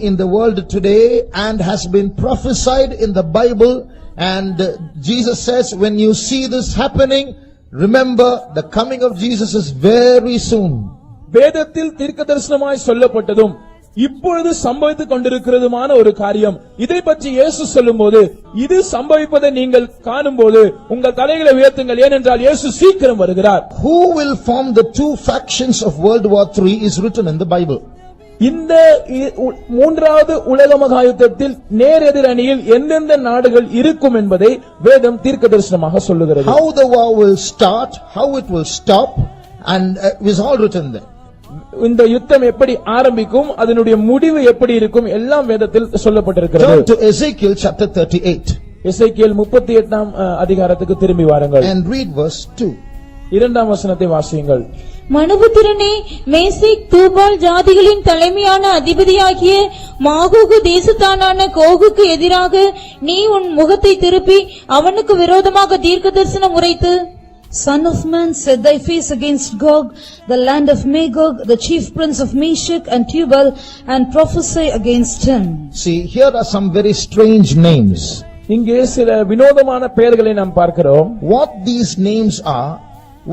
in the world today and has been prophesied in the Bible, and Jesus says, when you see this happening, remember the coming of Jesus is very soon. வேதத்தில் தீர்க்கதரிசனமாய் சொல்லப்பட்டதும் இப்பொழுது சம்பவித்துக் கொண்டிருக்கிறதுமான ஒரு காரியம். இதை பற்றி இயேசு சொல்லும்போது, இது சம்பவிப்பதை நீங்கள் காணும்போது உங்கள் தலைகளை உயர்த்துங்கள், ஏனென்றால் இயேசு சீக்கிரம் வருகிறார். Who will form the two factions of World War III is written in the Bible. இந்த மூன்றாவது உலக மகாயுத்தத்தில் நேர் எதிர் அணியில் எந்தெந்த நாடுகள் இருக்கும் என்பதை வேதம் தீர்க்கதரிசனமாக சொல்லுகிறது. How the war will start, how it will stop, and is all written there. இந்த யுத்தம் எப்படி ஆரம்பிக்கும், அதனுடைய முடிவு எப்படி இருக்கும், எல்லாம் வேதத்தில் சொல்லப்பட்டிருக்கிறது. Turn to Ezekiel chapter 38. எசேக்கியேல் 38ஆம் அதிகாரத்துக்கு திரும்பி வாருங்கள். And read verse 2. இரண்டாம் வசனத்தை வாசியுங்கள். மனுபுத்திரனே, மேசேக் தூபால் ஜாதிகளின் தலைமையான அதிபதியாகிய மாகோகு தேசத்தானான கோகுக்கு எதிராக நீ உன் முகத்தை திருப்பி அவனுக்கு விரோதமாக தீர்க்க தரிசனம் உரைத்து, Son of man, set thy face against Gog, the land of Magog, the chief prince of Meshech and Tubal, and prophesy against him. See, here are some very strange names. இங்கே சில வினோதமான பெயர்களை நாம் பார்க்கிறோம். What these names are,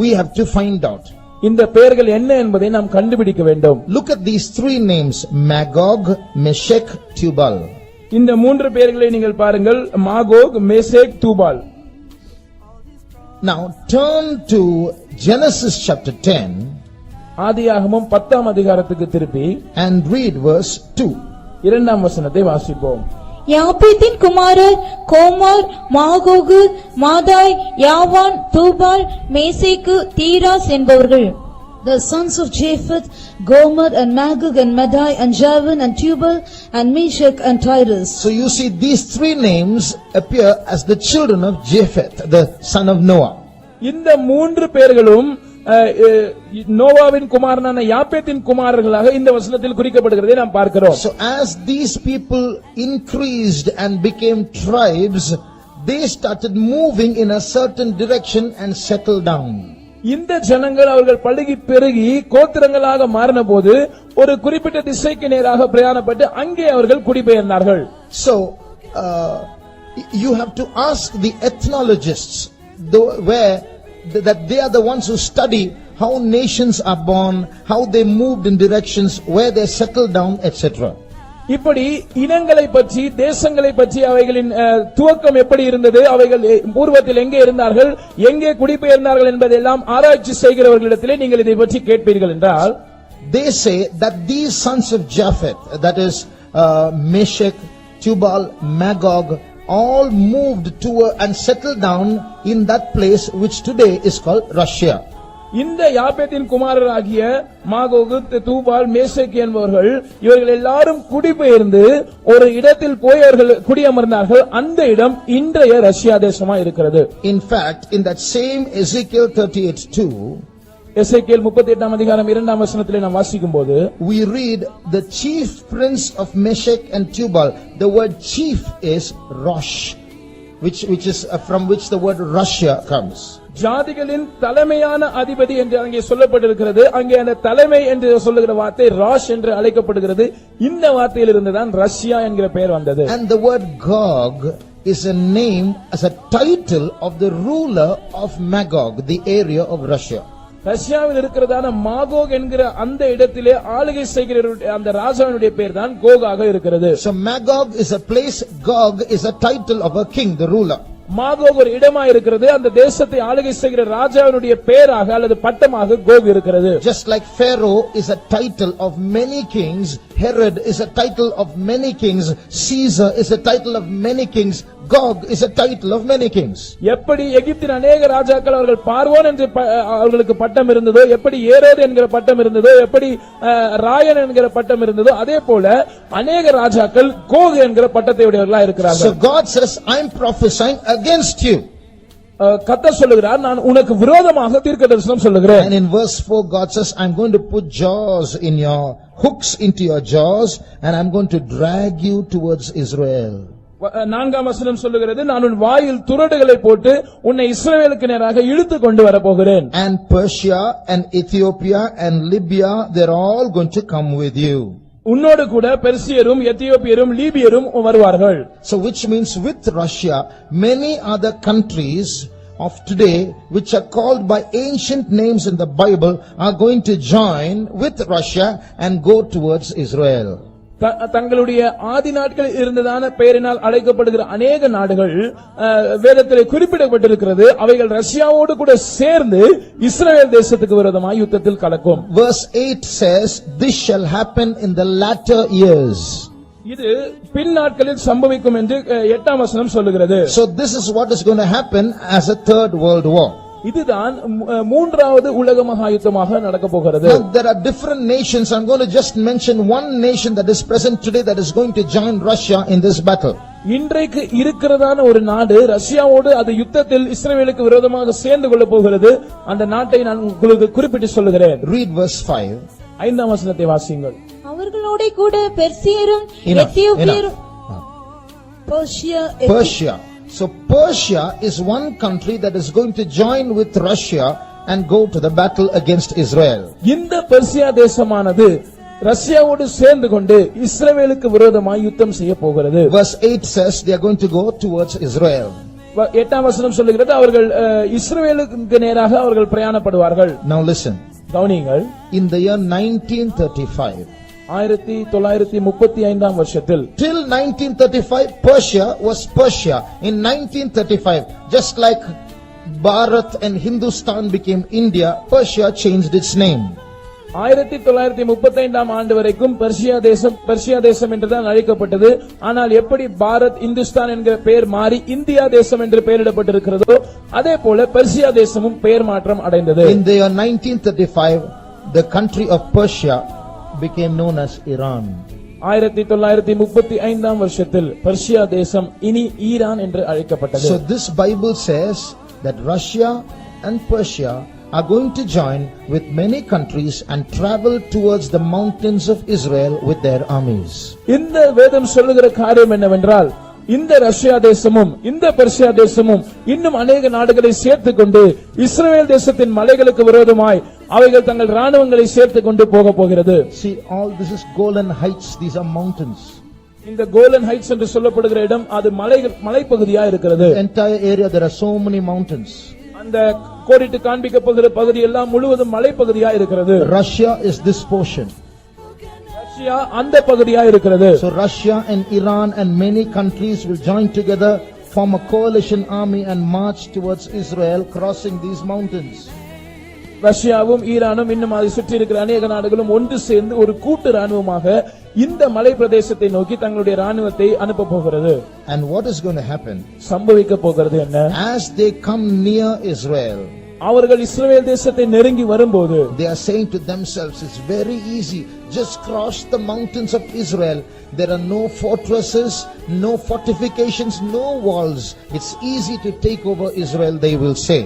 we have to find out. இந்த பெயர்கள் என்ன என்பதை நாம் கண்டுபிடிக்க வேண்டும். Look at these three names: Magog, Meshech, Tubal. இந்த மூன்று பெயர்களை நீங்கள் பாருங்கள்: Magog, Meshach, Tubal. Now turn to Genesis chapter 10 ஆதியாகமம் 10ஆம் அதிகாரத்துக்கு திருப்பி and read verse 2. இரண்டாம் வசனத்தை வாசிப்போம். யாப்பேத்தின் குமாரர் கோமார், மாகோகு, மாதாய், யாவான், தூபால், மேசேக்கு, தீராஸ் என்பவர்கள். The sons of Japheth, Gomer and Magog and Madai and Javan and Tubal and Meshech and Tyrus. So you see, these three names appear as the children of Japheth, the son of Noah. இந்த மூன்று பெயர்களும் நோவாவின் குமாரனான யாப்பேத்தின் குமாரர்களாக இந்த வசனத்தில் குறிக்கப்படுகிறதை நாம் பார்க்கிறோம். So as these people increased and became tribes, they started moving in a certain direction and settled down. இந்த ஜனங்கள் அவர்கள் பழுகி பெருகி கோத்திரங்களாக மாறின போது ஒரு குறிப்பிட்ட திசைக்கு நேராக பிரயாணப்பட்டு அங்கே அவர்கள் குடிபெயர்ந்தார்கள். So you have to ask the ethnologists that they are the ones who study how nations are born, how they moved in directions, where they settled down, etc. இப்படி இனங்களை பற்றி, தேசங்களை பற்றி, அவைகளின் துவக்கம் எப்படி இருந்தது, அவைகள் பூர்வத்தில் எங்கே இருந்தார்கள், எங்கே குடிபெயர்ந்தார்கள் என்பதெல்லாம் ஆராய்ச்சி செய்கிறவர்களிடத்திலே நீங்கள் இதை பற்றி கேட்பீர்கள் என்றால், they say that these sons of Japheth, that is Meshech, Tubal, Magog, all moved to and settled down in that place which today is called Russia. இந்த யாப்பேத்தின் குமாரராகிய மாகோகு, தூபால், மேசேக் என்பவர்கள் இவர்கள் எல்லாரும் குடிபெயர்ந்து ஒரு இடத்தில் போய் அவர்கள் குடியமர்ந்தார்கள். அந்த இடம் இன்றைய ரஷ்யா தேசமா இருக்கிறது. In fact, in that same Ezekiel 38:2, எசேக்கியேல் 38ஆம் அதிகாரம் 2ஆம் வசனத்திலே நாம் வாசிக்கும்போது, we read the chief prince of Meshech and Tubal. The word chief is Rosh, which is from which the word Russia comes. ஜாதிகளின் தலைமையான அதிபதி என்று அங்கே சொல்லப்பட்டிருக்கிறது. அங்கே அந்த தலைமை என்று சொல்லுகிற வார்த்தை ராஷ் என்று அழைக்கப்படுகிறது. இந்த வார்த்தையிலிருந்து தான் ரஷ்யா என்கிற பெயர் வந்தது. And the word Gog is a name, as a title of the ruler of Magog, the area of Russia. ரஷ்யாவில் இருக்கிறதான மாகோக் என்கிற அந்த இடத்திலே ஆளுகை செய்கிற அந்த ராஜாவினுடைய பெயர் தான் கோகாக இருக்கிறது. So Magog is a place, Gog is a title of a king, the ruler. Magog ஒரு இடமா இருக்கிறது. அந்த தேசத்தை ஆளுகை செய்கிற ராஜாவினுடைய பெயராக அல்லது பட்டமாக கோக் இருக்கிறது. Just like Pharaoh is a title of many kings, Herod is a title of many kings, Caesar is a title of many kings, Gog is a title of many kings. எப்படி எகிப்தின் अनेक ராஜாக்கள் அவர்கள் பார்வோன் என்று அவர்களுக்கு பட்டம் இருந்ததோ, எப்படி ஏரோது என்கிற பட்டம் இருந்ததோ, எப்படி ராயன் என்கிற பட்டம் இருந்ததோ, அதே போல अनेक ராஜாக்கள் கோக் என்கிற பட்டத்தை உடையவர்களாக இருக்கிறார்கள். So God says, I am prophesying against you. கர்த்தர் சொல்லுகிறார், நான் உனக்கு விரோதமாக தீர்க்கதரிசனம் சொல்லுகிறேன். And in verse 4 God says, I am going to put jaws in your hooks into your jaws and I am going to drag you towards Israel. 4ஆம் வசனம் சொல்லுகிறது, நான் உன் வாயில் துரடுகளை போட்டு உன்னை இஸ்ரவேலுக்கு நேராக இழுத்து கொண்டு வர போகிறேன். And Persia and Ethiopia and Libya, they're all going to come with you. உன்னோடு கூட பெர்சியரும் எத்தியோப்பியரும் லீபியரும் வருவார்கள். So which means with Russia, many other countries of today which are called by ancient names in the Bible are going to join with Russia and go towards Israel. தங்களுடைய ஆதி நாட்களில் இருந்ததான பெயரினால் அழைக்கப்படுகிற அநேக நாடுகள் வேதத்திலே குறிப்பிடப்பட்டிருக்கிறது. அவைகள் ரஷ்யாவோடு கூட சேர்ந்து இஸ்ரவேல் தேசத்துக்கு விரோதமாக யுத்தத்தில் கலக்கும். Verse 8 says, "This shall happen in the latter years." இது பின் நாட்களில் சம்பவிக்கும் என்று 8ஆம் வசனம் சொல்லுகிறது. So this is what is going to happen as a third world war. இதுதான் மூன்றாவது உலக மகா யுத்தமாக நடக்க போகிறது. Now there are different nations. I'm going to just mention one nation that is present today that is going to join Russia in this battle. இன்றைக்கு இருக்கிறதான ஒரு நாடு ரஷ்யாவோடு அது யுத்தத்தில் இஸ்ரவேலுக்கு விரோதமாக சேர்ந்து கொள்ள போகிறது. அந்த நாட்டை நான் உங்களுக்கு குறிப்பிட்டு சொல்லுகிறேன். Read verse 5. 5ஆம் வசனத்தை வாசியுங்கள். அவர்களோட கூட பெர்சியரும் எத்தியோப்பியரும் Persia. So Persia is one country that is going to join with Russia and go to the battle against Israel. இந்த பெர்சியா தேசமானது ரஷ்யாவோடு சேர்ந்து கொண்டு இஸ்ரவேலுக்கு விரோதமாக யுத்தம் செய்ய போகிறது. Verse 8 says they are going to go towards Israel. 8ஆம் வசனம் சொல்லுகிறது அவர்கள் இஸ்ரவேலுக்கு நேராக அவர்கள் பிரயாணப்படுவார்கள். Now listen. கவனியுங்கள். In the year 1935, 1935ஆம் வருஷத்தில் till 1935 Persia was Persia. In 1935, just like Bharat and Hindustan became India, Persia changed its name. 1935ஆம் ஆண்டு வரைக்கும் பெர்சியா தேசம் என்றுதான் அழைக்கப்பட்டது. ஆனால் எப்படி பாரத் இந்துஸ்தான் என்கிற பெயர் மாறி இந்தியா தேசம் என்று பெயரிடப்பட்டிருக்கிறதோ அதே போல பெர்சியா தேசமும் பெயர் மாற்றம் அடைந்தது. In the year 1935, the country of Persia became known as Iran. 1935ஆம் வருஷத்தில் பெர்சியா தேசம் இனி ஈரான் என்று அழைக்கப்பட்டது. So this Bible says that Russia and Persia are going to join with many countries and travel towards the mountains of Israel with their armies. இந்த வேதம் சொல்லுகிற காரியம் என்னவென்றால் இந்த ரஷ்யா தேசமும் இந்த பெர்சியா தேசமும் இன்னும் அநேக நாடுகளை சேர்த்துக் கொண்டு இஸ்ரவேல் தேசத்தின் மலைகளுக்கு விரோதமாய் அவைகள் தங்கள் ராணுவங்களை சேர்த்துக் கொண்டு போக போகிறது. See, all this is Golan Heights. These are mountains. இந்த கோலன் ஹைட்ஸ் என்று சொல்லப்படுகிற இடம் அது மலைப்பகுதியா இருக்கிறது. The entire area there are so many mountains. அந்த கோடிட்டு காண்பிக்க போகிற பகுதி எல்லாம் முழுவதும் மலைப்பகுதியா இருக்கிறது. Russia is this portion. Russia அந்த பகுதியா இருக்கிறது. So Russia and Iran and many countries will join together, form a coalition army and march towards Israel, crossing these mountains. ரஷ்யாவும் ஈரானும் இன்னும் அதை சுற்றி இருக்கிற அநேக நாடுகளும் ஒன்று சேர்ந்து ஒரு கூட்டு ராணுவமாக இந்த மலை பிரதேசத்தை நோக்கி தங்களுடைய ராணுவத்தை அனுப்ப போகிறது. And what is going to happen? சம்பவிக்க போகிறது என்ன? As they come near Israel, அவர்கள் இஸ்ரவேல் தேசத்தை நெருங்கி வரும்போது they are saying to themselves, it's very easy, just cross the mountains of Israel. There are no fortresses, no fortifications, no walls. It's easy to take over Israel, they will say.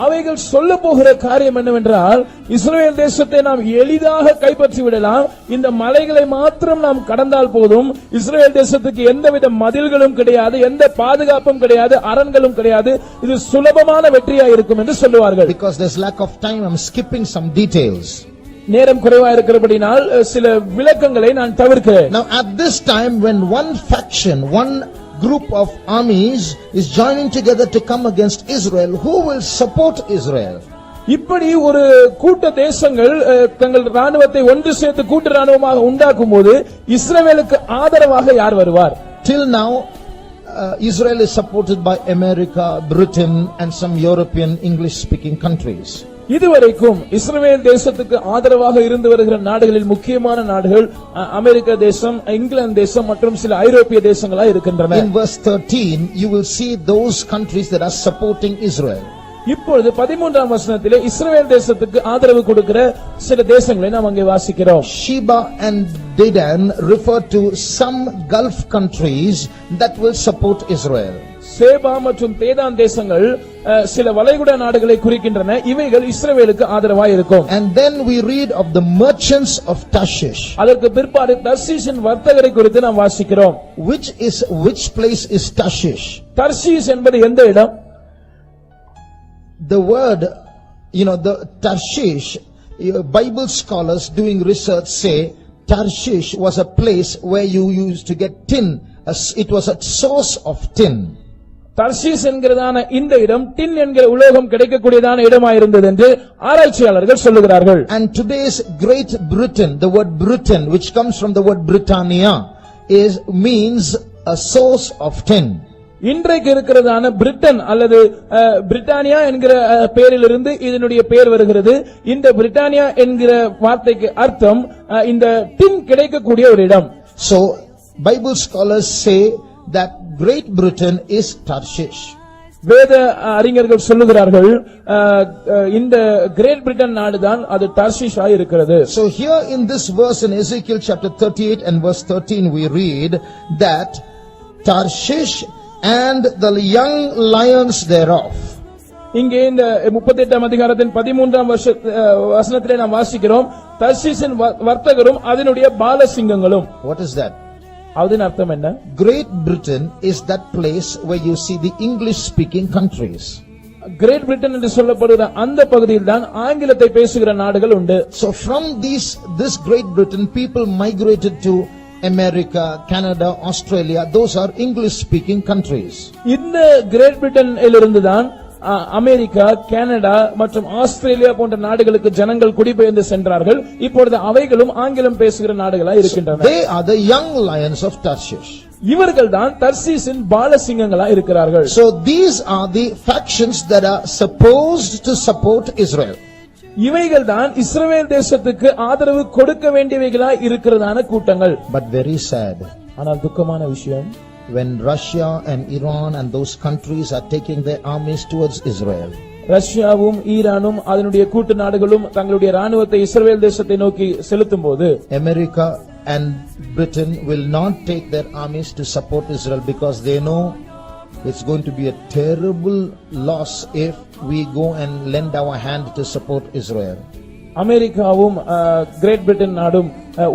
அவைகள் சொல்ல போகிற காரியம் என்னவென்றால் இஸ்ரவேல் தேசத்தை நாம் எளிதாக கைப்பற்றி விடலாம், இந்த மலைகளை மாத்திரம் நாம் கடந்தால் போதும், இஸ்ரவேல் தேசத்துக்கு எந்தவித மதில்களும் கிடையாது, எந்த பாதுகாப்பும் கிடையாது, அரண்களும் கிடையாது, இது சுலபமான வெற்றியா இருக்கும் என்று சொல்லுவார்கள். Because there's lack of time, I'm skipping some details. நேரம் குறைவா இருக்கிறபடினால் சில விளக்கங்களை நான் தவிர்க்கிறேன். Now at this time when one faction, one group of armies is joining together to come against Israel, who will support Israel? இப்படி ஒரு கூட்ட தேசங்கள் தங்கள் ராணுவத்தை ஒன்று சேர்த்து கூட்டு ராணுவமாக உண்டாக்கும் போது இஸ்ரவேலுக்கு ஆதரவாக யார் வருவார்? Till now Israel is supported by America, Britain and some European English speaking countries. இதுவரைக்கும் இஸ்ரவேல் தேசத்துக்கு ஆதரவாக இருந்து வருகிற நாடுகளில் முக்கியமான நாடுகள் அமெரிக்க தேசம், இங்கிலாந்து தேசம் மற்றும் சில ஐரோப்பிய தேசங்களா இருக்கின்றன. In verse 13 you will see those countries that are supporting Israel. இப்பொழுது 13ஆம் வசனத்திலே இஸ்ரவேல் தேசத்துக்கு ஆதரவு கொடுக்கிற சில தேசங்களை நாம் அங்கே வாசிக்கிறோம். Sheba and Dedan refer to some Gulf countries that will support Israel. சேபா மற்றும் தேதான் தேசங்கள் சில வளைகுடா நாடுகளை குறிக்கின்றன. இவைகள் இஸ்ரவேலுக்கு ஆதரவாய் இருக்கும். And then we read of the merchants of Tarshish. அதற்கு பிற்பாடு தர்ஷீஷின் வர்த்தகரை குறித்து நாம் வாசிக்கிறோம். Which place is Tarshish? Tarshish என்பது எந்த இடம்? The word, the Tarshish, Bible scholars doing research say Tarshish was a place where you used to get tin. It was a source of tin. தர்ஷீஸ் என்கிறதான இந்த இடம் டின் என்கிற உலோகம் கிடைக்கக்கூடியதான இடமாயிருந்தது என்று ஆராய்ச்சியாளர்கள் சொல்லுகிறார்கள். And today's Great Britain, the word Britain, which comes from the word Britannia, means a source of tin. இன்றைக்கு இருக்கிறதான பிரிட்டன் அல்லது பிரிட்டானியா என்கிற பெயரிலிருந்து இதனுடைய பெயர் வருகிறது. இந்த பிரிட்டானியா என்கிற வார்த்தைக்கு அர்த்தம் இந்த டின் கிடைக்கக்கூடிய ஒரு இடம். So Bible scholars say that Great Britain is Tarshish. வேத அறிஞர்கள் சொல்லுகிறார்கள் இந்த கிரேட் பிரிட்டன் நாடுதான் அது தர்ஷீஷா இருக்கிறது. So here in this verse in Ezekiel chapter 38 and verse 13 we read that Tarshish and the young lions thereof. இங்கே இந்த 38ஆம் அதிகாரத்தின் 13ஆம் வசனத்திலே நாம் வாசிக்கிறோம் தர்ஷீஷின் வர்த்தகரும் அதனுடைய பாலசிங்கங்களும். What is that? அதன் அர்த்தம் என்ன? Great Britain is that place where you see the English speaking countries. Great Britain என்று சொல்லப்படுகிற அந்த பகுதியில் தான் ஆங்கிலத்தை பேசுகிற நாடுகள் உண்டு. So from this Great Britain people migrated to America, Canada, Australia. Those are English speaking countries. இந்த கிரேட் பிரிட்டனிலிருந்து தான் அமெரிக்கா, கனடா மற்றும் ஆஸ்திரேலியா போன்ற நாடுகளுக்கு ஜனங்கள் குடிபெயர்ந்து சென்றார்கள். இப்பொழுது அவைகளும் ஆங்கிலம் பேசுகிற நாடுகளாய் இருக்கின்றன. They are the young lions of Tarshish. இவர்கள் தான் தர்ஷீஷின் பாலசிங்கங்களாய் இருக்கிறார்கள். So these are the factions that are supposed to support Israel. இவைகள் தான் இஸ்ரவேல் தேசத்துக்கு ஆதரவு கொடுக்க வேண்டியவைகளாய் இருக்கிறதான கூட்டங்கள். But very sad. ஆனால் துக்கமான விஷயம், when Russia and Iran and those countries are taking their armies towards Israel. ரஷ்யாவும் ஈரானும் அதனுடைய கூட்டு நாடுகளும் தங்களுடைய ராணுவத்தை இஸ்ரவேல் தேசத்தை நோக்கி செலுத்தும்போது America and Britain will not take their armies to support Israel because they know it's going to be a terrible loss if we go and lend our hand to support Israel. அமெரிக்காவும் great Britain நாடும்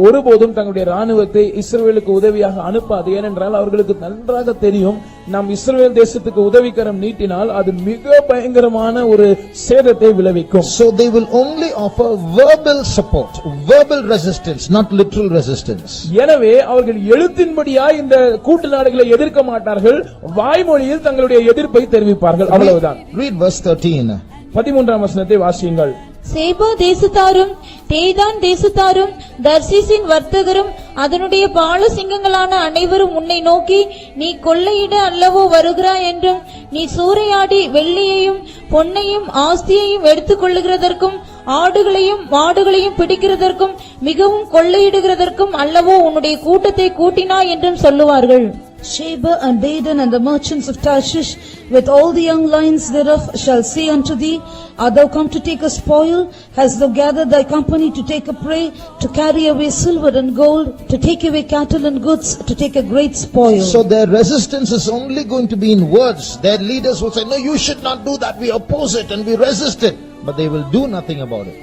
ஒருபோதும் தங்களுடைய ராணுவத்தை இஸ்ரவேலுக்கு உதவியாக அனுப்பாது. ஏனென்றால் அவர்களுக்கு நன்றாக தெரியும் நாம் இஸ்ரவேல் தேசத்துக்கு உதவிக்கரம் நீட்டினால் அது மிக பயங்கரமான ஒரு சேதத்தை விளைவிக்கும். So they will only offer verbal support, verbal resistance, not literal resistance. எனவே அவர்கள் எழுத்தின்படியாய் இந்த கூட்டு நாடுகளை எதிர்க்க மாட்டார்கள், வாய்மொழியில் தங்களுடைய எதிர்ப்பை தெரிவிப்பார்கள், அவ்வளவுதான். Read verse 13. 13ஆம் வசனத்தை வாசியுங்கள். சேபா தேசத்தாரும் தேதான் தேசத்தாரும் தர்சீசின் வர்த்தகரும் அதனுடைய பாலசிங்கங்களான அனைவரும் உன்னை நோக்கி நீ கொள்ளையிட அல்லவோ வருகிறாய் என்றும் நீ சூறையாடி வெள்ளியையும் பொன்னையும் ஆஸ்தியையும் எடுத்துக் கொள்ளுகிறதற்கும் ஆடுகளையும் மாடுகளையும் பிடிக்கிறதற்கும் மிகவும் கொள்ளையிடுகிறதற்கும் அல்லவோ உன்னுடைய கூட்டத்தை கூட்டினாய் என்றும் சொல்லுவார்கள். Sheba and Dedan and the merchants of Tarshish with all the young lions thereof shall say unto thee, art thou come to take a spoil? Hast thou gathered thy company to take a prey, to carry away silver and gold, to take away cattle and goods, to take a great spoil? So their resistance is only going to be in words. Their leaders will say, no, you should not do that. We oppose it and we resist it. But they will do nothing about it.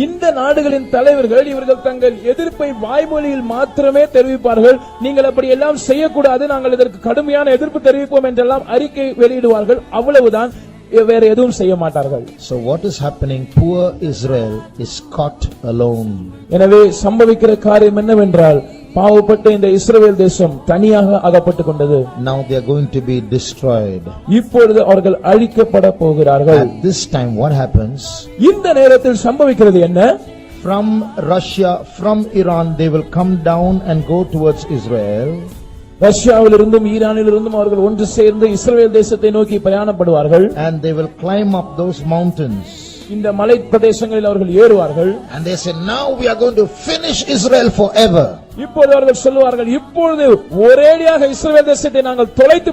இந்த நாடுகளின் தலைவர்கள் இவர்கள் தங்கள் எதிர்ப்பை வாய்மொழியில் மாத்திரமே தெரிவிப்பார்கள். நீங்கள் அப்படி எல்லாம் செய்யக்கூடாது, நாங்கள் இதற்கு கடுமையான எதிர்ப்பு தெரிவிப்போம் என்றெல்லாம் அறிக்கை வெளியிடுவார்கள், அவ்வளவுதான், வேற எதுவும் செய்ய மாட்டார்கள். So what is happening? Poor Israel is caught alone. எனவே சம்பவிக்கிற காரியம் என்னவென்றால் பாவப்பட்ட இந்த இஸ்ரவேல் தேசம் தனியாக அகப்பட்டுக் கொண்டது. Now they are going to be destroyed. இப்பொழுது அவர்கள் அழிக்கப்பட போகிறார்கள். At this time what happens? இந்த நேரத்தில் சம்பவிக்கிறது என்ன? From Russia, from Iran, they will come down and go towards Israel. ரஷ்யாவிலிருந்தும் ஈரானிலிருந்தும் அவர்கள் ஒன்று சேர்ந்து இஸ்ரவேல் தேசத்தை நோக்கி பிரயாணப்படுவார்கள். And they will climb up those mountains. இந்த மலை பிரதேசங்களில் அவர்கள் ஏறுவார்கள். And they say, now we are going to finish Israel forever. இப்பொழுது அவர்கள் சொல்லுவார்கள், இப்பொழுது ஒரேடியாக இஸ்ரவேல் தேசத்தை நாங்கள் தொலைத்து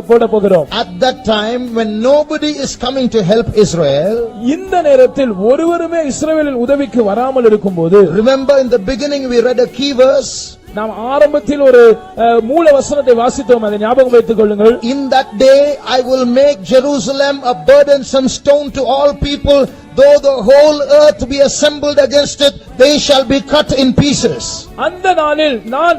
போட போகிறோம். At that time when nobody is coming to help Israel, இந்த நேரத்தில் ஒருவருமே இஸ்ரவேலின் உதவிக்கு வராமல் இருக்கும்போது, remember in the beginning we read a key verse. நாம் ஆரம்பத்தில் ஒரு மூல வசனத்தை வாசித்தோம், அதை ஞாபகம் வைத்துக் கொள்ளுங்கள். In that day I will make Jerusalem a burdensome stone to all people, though the whole earth be assembled against it, they shall be cut in pieces. அந்த நாளில் நான்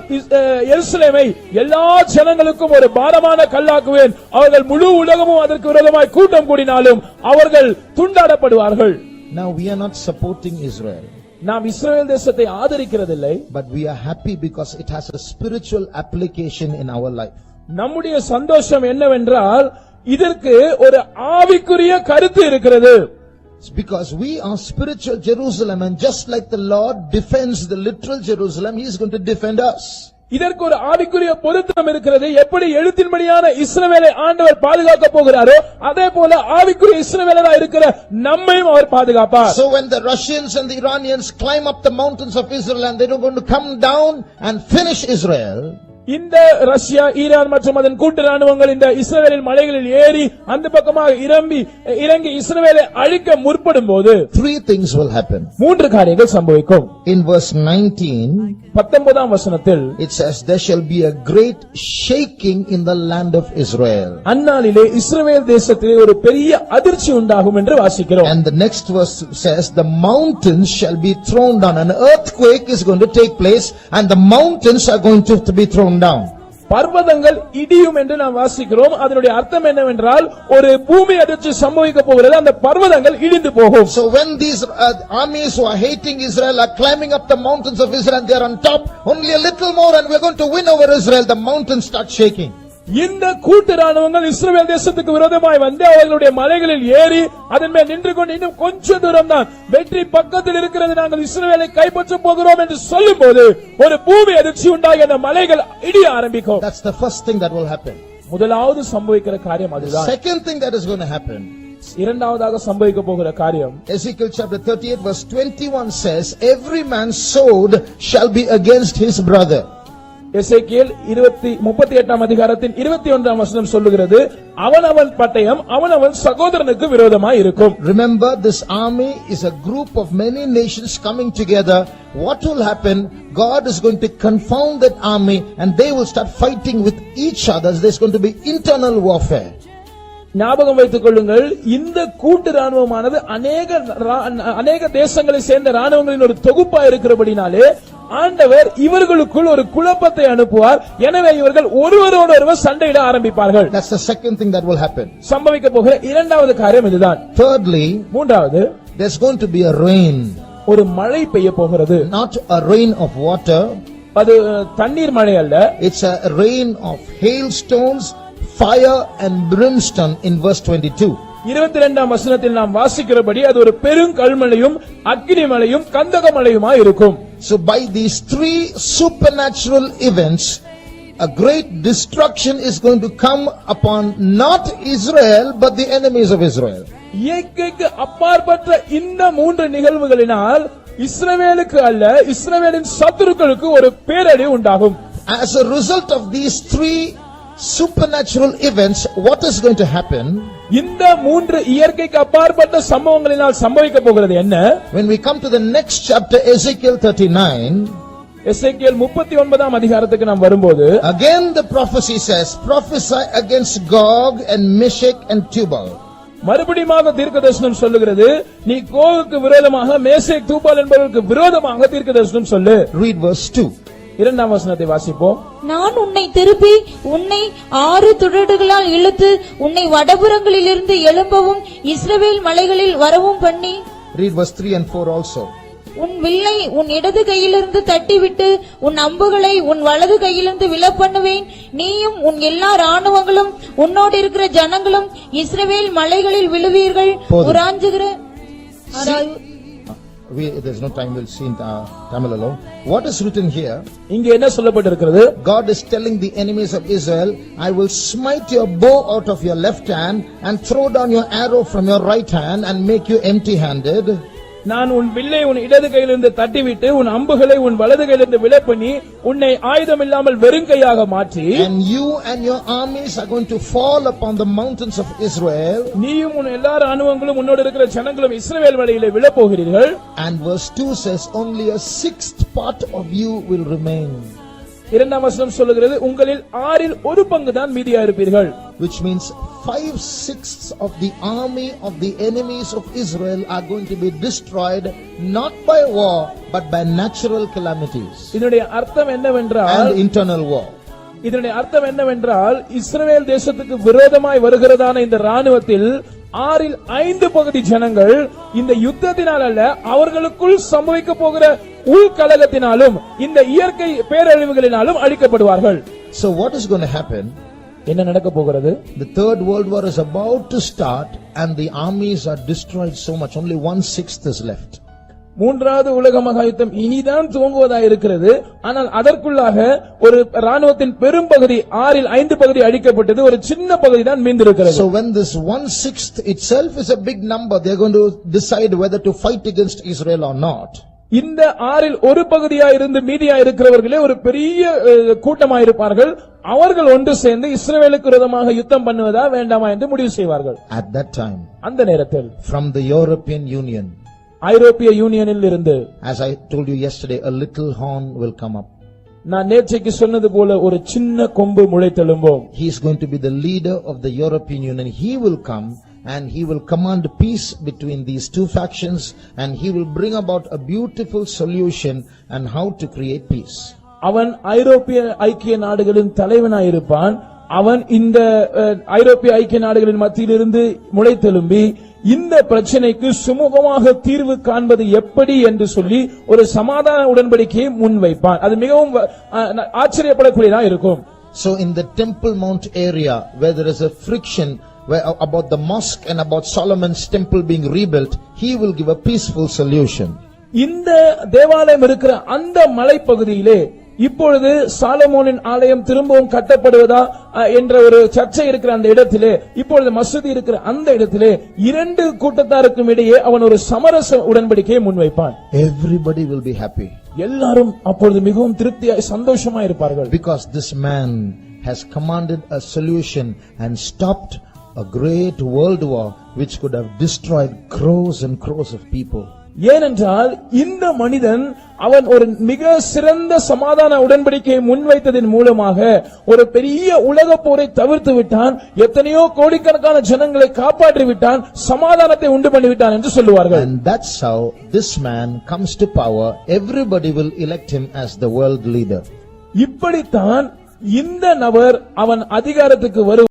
எருசலேமை எல்லா ஜனங்களுக்கும் ஒரு பாரமான கல்லாக்குவேன், அவர்கள் முழு உலகமும் அதற்கு விரோதமாய் கூட்டம் கூடினாலும் அவர்கள் துண்டாடப்படுவார்கள். Now we are not supporting Israel. நாம் இஸ்ரவேல் தேசத்தை ஆதரிக்கிறதில்லை. But we are happy because it has a spiritual application in our life. நம்முடைய சந்தோஷம் என்னவென்றால் இதற்கு ஒரு ஆவிக்குரிய கருத்து இருக்கிறது. It's because we are spiritual Jerusalem, and just like the Lord defends the literal Jerusalem, He is going to defend us. இதற்கு ஒரு ஆவிக்குரிய பொருத்தம் இருக்கிறது. எப்படி எழுத்தின்படியான இஸ்ரவேலை ஆண்டவர் பாதுகாக்க போகிறாரோ அதே போல ஆவிக்குரிய இஸ்ரவேலரா இருக்கிற நம்மையும் அவர் பாதுகாப்பார். So when the Russians and the Iranians climb up the mountains of Israel and they are going to come down and finish Israel, இந்த ரஷ்யா, ஈரான் மற்றும் அதன் கூட்டு ராணுவங்கள் இந்த இஸ்ரவேலின் மலைகளில் ஏறி அந்த பக்கமாக இறங்கி இஸ்ரவேலை அழிக்க முற்படும் போது 3 things will happen. 3 காரியங்கள் சம்பவிக்கும். In verse 19, வசனத்தில் it says, there shall be a great shaking in the land of Israel. அந்நாளிலே இஸ்ரவேல் தேசத்திலே ஒரு பெரிய அதிர்ச்சி உண்டாகும் என்று வாசிக்கிறோம். And the next verse says, the mountains shall be thrown down. An earthquake is going to take place and the mountains are going to be thrown down. பர்வதங்கள் இடியும் என்று நாம் வாசிக்கிறோம். அதனுடைய அர்த்தம் என்னவென்றால் ஒரு பூமி அதிர்ச்சி சம்பவிக்க போகிறது, அந்த பர்வதங்கள் இடிந்து போகும். So when these armies who are hating Israel are climbing up the mountains of Israel and they are on top, only a little more and we are going to win over Israel, the mountains start shaking. இந்த கூட்டு ராணுவங்கள் இஸ்ரவேல் தேசத்துக்கு விரோதமாய் வந்து அவர்களுடைய மலைகளில் ஏறி அதன் மேல் நின்று கொண்டு இன்னும் கொஞ்ச தூரம் தான் வெற்றி பக்கத்தில் இருக்கிறது, நாங்கள் இஸ்ரவேலை கைப்பற்ற போகிறோம் என்று சொல்லும் போது ஒரு பூமி அதிர்ச்சி உண்டாகி அந்த மலைகள் இடிய ஆரம்பிக்கும். That's the first thing that will happen. முதலாவது சம்பவிக்கிற காரியம் அதுதான். Second thing that is going to happen, இரண்டாவதாக சம்பவிக்க போகிற காரியம், Ezekiel chapter 38 verse 21 says, every man's sword shall be against his brother. எசேக்கியேல் 38 அதிகாரத்தின் 21 வசனம் சொல்லுகிறது, அவனவன் பட்டயம் அவனவன் சகோதரனுக்கு விரோதமாய் இருக்கும். Remember, this army is a group of many nations coming together. What will happen? God is going to confound that army and they will start fighting with each other. There's going to be internal warfare. ஞாபகம் வைத்துக் கொள்ளுங்கள், இந்த கூட்டு ராணுவமானது அநேக தேசங்களை சேர்ந்த ராணுவங்களின் ஒரு தொகுப்பா இருக்கிறபடினாலே ஆண்டவர் இவர்களுக்குள் ஒரு குழப்பத்தை அனுப்புவார். எனவே இவர்கள் ஒருவரோடு ஒருவர் சண்டையிட ஆரம்பிப்பார்கள். That's the second thing that will happen. சம்பவிக்க போகிற இரண்டாவது காரியம் இதுதான். Thirdly, மூன்றாவது, there's going to be a rain. ஒரு மழை பெய்ய போகிறது. Not a rain of water. அது தண்ணீர் மழை அல்ல. It's a rain of hailstones, fire and brimstone in verse 22. 22 வசனத்தில் நாம் வாசிக்கிறபடி அது ஒரு பெருங்கல்மழையும் அக்கினி மழையும் கந்தக மழையுமாய் இருக்கும். So by these 3 supernatural events, a great destruction is going to come upon not Israel but the enemies of Israel. இயற்கைக்கு அப்பாற்பட்ட இந்த 3 நிகழ்வுகளினால் இஸ்ரவேலுக்கு அல்ல, இஸ்ரவேலின் சத்துருக்களுக்கு ஒரு பேரழிவு உண்டாகும். As a result of these 3 supernatural events, what is going to happen? இந்த 3 இயற்கைக்கு அப்பாற்பட்ட சம்பவங்களினால் சம்பவிக்க போகிறது என்ன? When we come to the next chapter, Ezekiel 39, எசேக்கியேல் 39 அதிகாரத்துக்கு நாம் வரும்போது, again the prophecy says, prophesy against Gog and Meshech and Tubal. மறுபடியும் தீர்க்கதரிசனம் சொல்லுகிறது, நீ கோகுக்கு விரோதமாக மேசேக் தூபால் என்பவர்களுக்கு விரோதமாக தீர்க்கதரிசனம் சொல்லு. Read verse 2. 2 வசனத்தை வாசிப்போம். நான் உன்னை திருப்பி உன்னை 6 துறடுகளால் இழுத்து உன்னை வடபுறங்களிலிருந்து எழும்பவும் இஸ்ரவேல் மலைகளில் வரவும் பண்ணி. Read verse 3 and 4 also. உன் வில்லை உன் இடது கையிலிருந்து தட்டிவிட்டு உன் அம்புகளை உன் வலது கையிலிருந்து விழப்பண்ணுவேன். நீயும் உன் எல்லா ராணுவங்களும் உன்னோடு இருக்கிற ஜனங்களும் இஸ்ரவேல் மலைகளில் விழுவீர்கள். உராஞ்சுகிற there's no time, we'll see in Tamil alone. What is written here? இங்கே என்ன சொல்லப்பட்டிருக்கிறது? God is telling the enemies of Israel, I will smite your bow out of your left hand and throw down your arrow from your right hand and make you empty-handed. நான் உன் வில்லை உன் இடது கையிலிருந்து தட்டிவிட்டு உன் அம்புகளை உன் வலது கையிலிருந்து விழப்பண்ணி உன்னை ஆயுதம் இல்லாமல் வெறுங்கையாக மாற்றி, and you and your armies are going to fall upon the mountains of Israel. நீயும் உன் எல்லா ராணுவங்களும் உன்னோடு இருக்கிற ஜனங்களும் இஸ்ரவேல் மலையிலே விழப்போகிறீர்கள். And verse 2 says, only a 6th part of you will remain. 2 வசனம் சொல்லுகிறது, உங்களில் 1/6 ஒரு பங்கு தான் மீதியா இருப்பீர்கள். Which means 5/6 of the army of the enemies of Israel are going to be destroyed not by war but by natural calamities. இதனுடைய அர்த்தம் என்னவென்றால், and internal war. இதனுடைய அர்த்தம் என்னவென்றால், இஸ்ரவேல் தேசத்துக்கு விரோதமாய் வருகிறதான இந்த ராணுவத்தில் ஆறில் 5 பகுதி ஜனங்கள் இந்த யுத்தத்தினால் அல்ல, அவர்களுக்குள் சம்பவிக்க போகிற உள்கலகத்தினாலும் இந்த இயற்கை பேரழிவுகளினாலும் அழிக்கப்படுவார்கள். So what is going to happen? என்ன நடக்க போகிறது? The third world war is about to start and the armies are destroyed so much. Only 1/6 is left. மூன்றாவது உலக மகா யுத்தம் இனிதான் துவங்குவதாக இருக்கிறது. ஆனால் அதற்குள்ளாக ஒரு ராணுவத்தின் பெரும் பகுதி, 5 பகுதி அழிக்கப்பட்டது. ஒரு சின்ன பகுதி தான் மீந்திருக்கிறது. So when this 1/6 itself is a big number, they are going to decide whether to fight against Israel or not. இந்த 6 ஒரு பகுதியா இருந்து மீதியா இருக்கிறவர்களே ஒரு பெரிய கூட்டமா இருப்பார்கள். அவர்கள் ஒன்று சேர்ந்து இஸ்ரவேலுக்கு விரோதமாக யுத்தம் பண்ணுவதா வேண்டாமா என்று முடிவு செய்வார்கள். At that time, அந்த நேரத்தில் from the European Union, ஐரோப்பிய யூனியனில் இருந்து, as I told you yesterday, a little horn will come up. நான் நேற்றைக்கு சொன்னது போல ஒரு சின்ன கொம்பு முளைத்தெழும்பும். He is going to be the leader of the European Union. He will come and he will command peace between these two factions and he will bring about a beautiful solution and how to create peace. அவன் ஐரோப்பிய ஐக்கிய நாடுகளின் தலைவனாயிருப்பான். அவன் இந்த ஐரோப்பிய ஐக்கிய நாடுகளின் மத்தியிலிருந்து முளைத்தெழும்பி இந்த பிரச்சனைக்கு சுமூகமாக தீர்வு காண்பது எப்படி என்று சொல்லி ஒரு சமாதான உடன்படிக்கையை முன்வைப்பான். அது மிகவும் ஆச்சரியப்படக்கூடியதா இருக்கும். So in the Temple Mount area where there is a friction about the mosque and about Solomon's temple being rebuilt, he will give a peaceful solution. இந்த தேவாலயம் இருக்கிற அந்த மலைப்பகுதியிலே இப்பொழுது சாலமோனின் ஆலயம் திரும்பவும் கட்டப்படுவதா என்ற ஒரு சர்ச்சை இருக்கிற அந்த இடத்திலே, இப்பொழுது மசூதி இருக்கிற அந்த இடத்திலே 2 கூட்டத்தாருக்கும் இடையே அவன் ஒரு சமரச உடன்படிக்கையை முன்வைப்பான். Everybody will be happy. எல்லாரும் அப்பொழுது மிகவும் திருப்தியாய் சந்தோஷமாய் இருப்பார்கள். Because this man has commanded a solution and stopped a great world war which could have destroyed crores and crores of people. ஏனென்றால் இந்த மனிதன் அவன் ஒரு மிக சிறந்த சமாதான உடன்படிக்கையை முன்வைத்ததின் மூலமாக ஒரு பெரிய உலக போரை தவிர்த்து விட்டான். எத்தனையோ கோடிக்கணக்கான ஜனங்களை காப்பாற்றி விட்டான், சமாதானத்தை உண்டு பண்ணிவிட்டான் என்று சொல்லுவார்கள். And that's how this man comes to power. Everybody will elect him as the world leader. இப்படித்தான் இந்த நபர் அவன் அதிகாரத்துக்கு வரும்